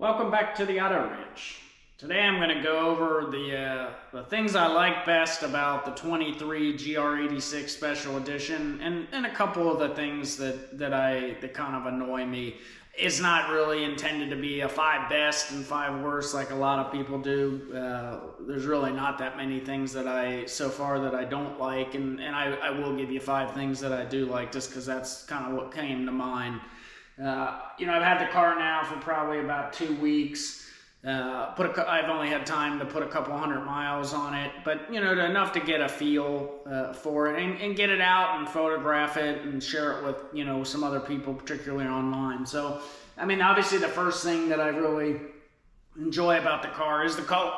Welcome back to the Auto Ranch. Today I'm going to go over the things I like best about the 23 GR86 Special Edition and a couple of the things that kind of annoy me. It's not really intended to be a 5 best and 5 worst like a lot of people do. There's really not that many things that I don't like, and I will give you 5 things that I do like just because that's kind of what came to mind. I've had the car now for probably about 2 weeks. I've only had time to put a couple 100 miles on it, but enough to get a feel for it and get it out and photograph it and share it with some other people, particularly online. So, I mean, obviously the first thing that I really enjoy about the car is the color.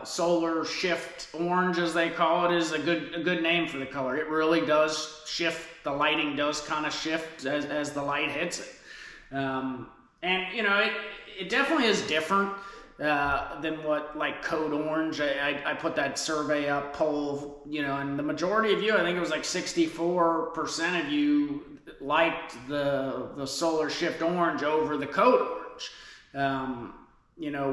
Solar Shift Orange, as they call it, is a good name for the color. It really does shift. The lighting does kind of shift as the light hits it. It definitely is different than what, like, Code Orange. I put that survey up, poll, and the majority of you, I think it was like 64% of you liked the Solar Shift Orange over the Code Orange.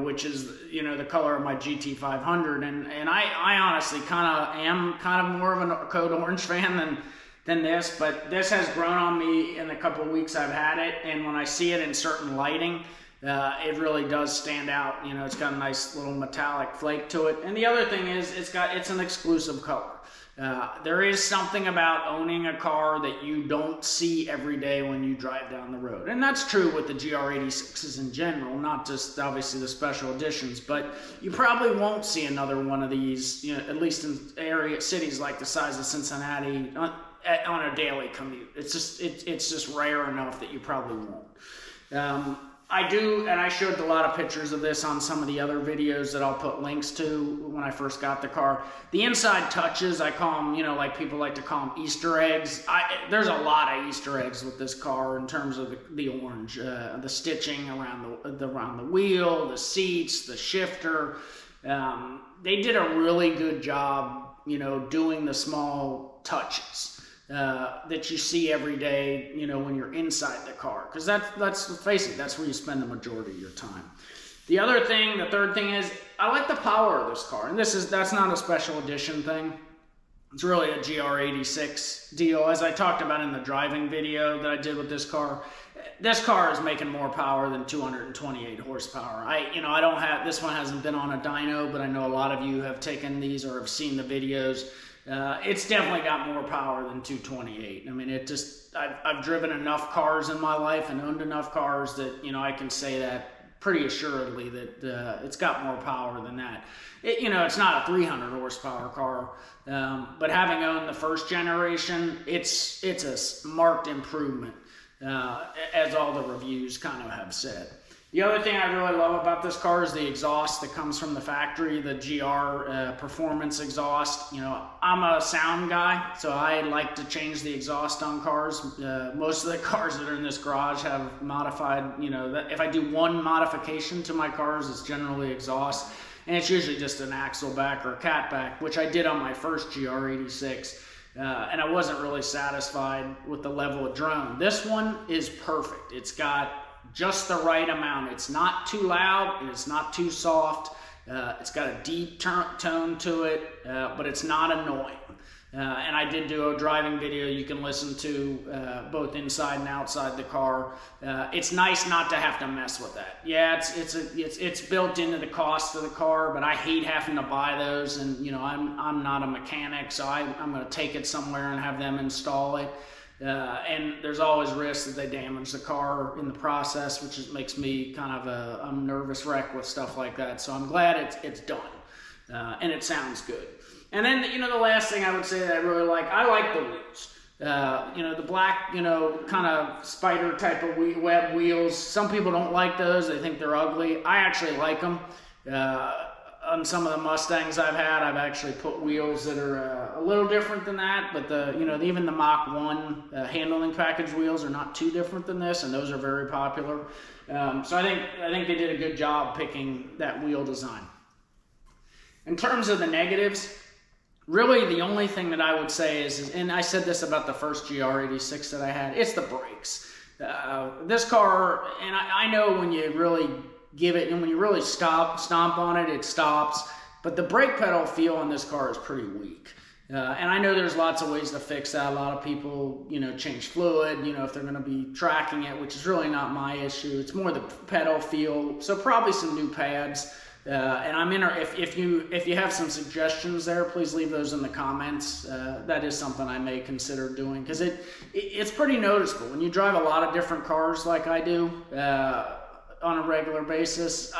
Which is, the color of my GT500. And I honestly am kind of more of a Code Orange fan than this, but this has grown on me in the couple of weeks I've had it, and when I see it in certain lighting, it really does stand out. It's got a nice little metallic flake to it. And the other thing is it's an exclusive color. There is something about owning a car that you don't see every day when you drive down the road. And that's true with the GR86s in general, not just obviously the special editions, but you probably won't see another one of these, at least in cities like the size of Cincinnati on a daily commute. It's just rare enough that you probably won't. I do, and I showed a lot of pictures of this on some of the other videos that I'll put links to when I first got the car. The inside touches, I call them, like people like to call them Easter eggs. There's a lot of Easter eggs with this car in terms of the orange. The stitching around the wheel, the seats, the shifter. They did a really good job, doing the small touches. That you see every day, when you're inside the car. Because let's face it, that's where you spend the majority of your time. The third thing is, I like the power of this car. And that's not a special edition thing. It's really a GR86 deal. As I talked about in the driving video that I did with this car is making more power than 228 horsepower. I don't have, this one hasn't been on a dyno, but I know a lot of you have taken these or have seen the videos. It's definitely got more power than 228. I mean, I've driven enough cars in my life and owned enough cars that, I can say that pretty assuredly that it's got more power than that. It's not a 300 horsepower car, but having owned the first generation, it's a marked improvement, as all the reviews kind of have said. The other thing I really love about this car is the exhaust that comes from the factory, the GR performance exhaust. I'm a sound guy, so I like to change the exhaust on cars. Most of the cars that are in this garage have modified, if I do one modification to my cars, it's generally exhaust. And it's usually just an axle back or a cat back, which I did on my first GR86. And I wasn't really satisfied with the level of drone. This one is perfect. It's got just the right amount. It's not too loud and it's not too soft. It's got a deep tone to it, but it's not annoying. And I did do a driving video you can listen to both inside and outside the car. It's nice not to have to mess with that. Yeah, it's built into the cost of the car, but I hate having to buy those. And I'm not a mechanic, so I'm going to take it somewhere and have them install it. And there's always risk that they damage the car in the process, which makes me kind of a nervous wreck with stuff like that. So I'm glad it's done, and it sounds good. And then, the last thing I would say that I really like, I like the wheels. The black, kind of spider type of web wheels. Some people don't like those. They think they're ugly. I actually like them. On some of the Mustangs I've had, I've actually put wheels that are a little different than that, but even the Mach 1 handling package wheels are not too different than this, and those are very popular. So I think they did a good job picking that wheel design. In terms of the negatives, really the only thing that I would say is, and I said this about the first GR86 that I had, it's the brakes. This car, and I know when you really give it, and when you really stomp on it, it stops. But the brake pedal feel on this car is pretty weak. And I know there's lots of ways to fix that. A lot of people, change fluid, if they're going to be tracking it, which is really not my issue. It's more the pedal feel. So probably some new pads. And I'm if you have some suggestions there, please leave those in the comments. That is something I may consider doing, because it's pretty noticeable when you drive a lot of different cars like I do on a regular basis.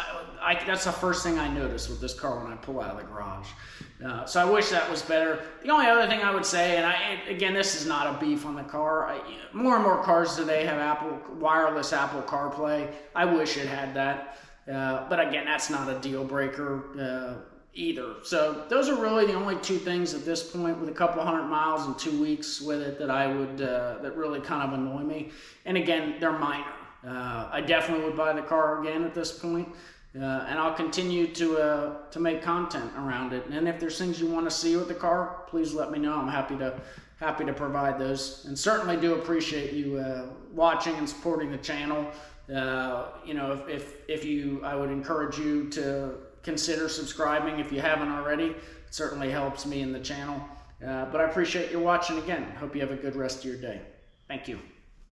That's the first thing I notice with this car when I pull out of the garage. So I wish that was better. The only other thing I would say, and again, this is not a beef on the car. More and more cars today have wireless Apple CarPlay. I wish it had that. But again, that's not a deal breaker either. So those are really the only two things at this point, with a couple 100 miles and 2 weeks with it, that I would that really kind of annoy me. And again, they're minor. I definitely would buy the car again at this point, and I'll continue to make content around it. And if there's things you want to see with the car, please let me know. I'm happy to provide those, and certainly do appreciate you watching and supporting the channel. I would encourage you to consider subscribing if you haven't already. It certainly helps me in the channel. But I appreciate you watching again. Hope you have a good rest of your day. Thank you.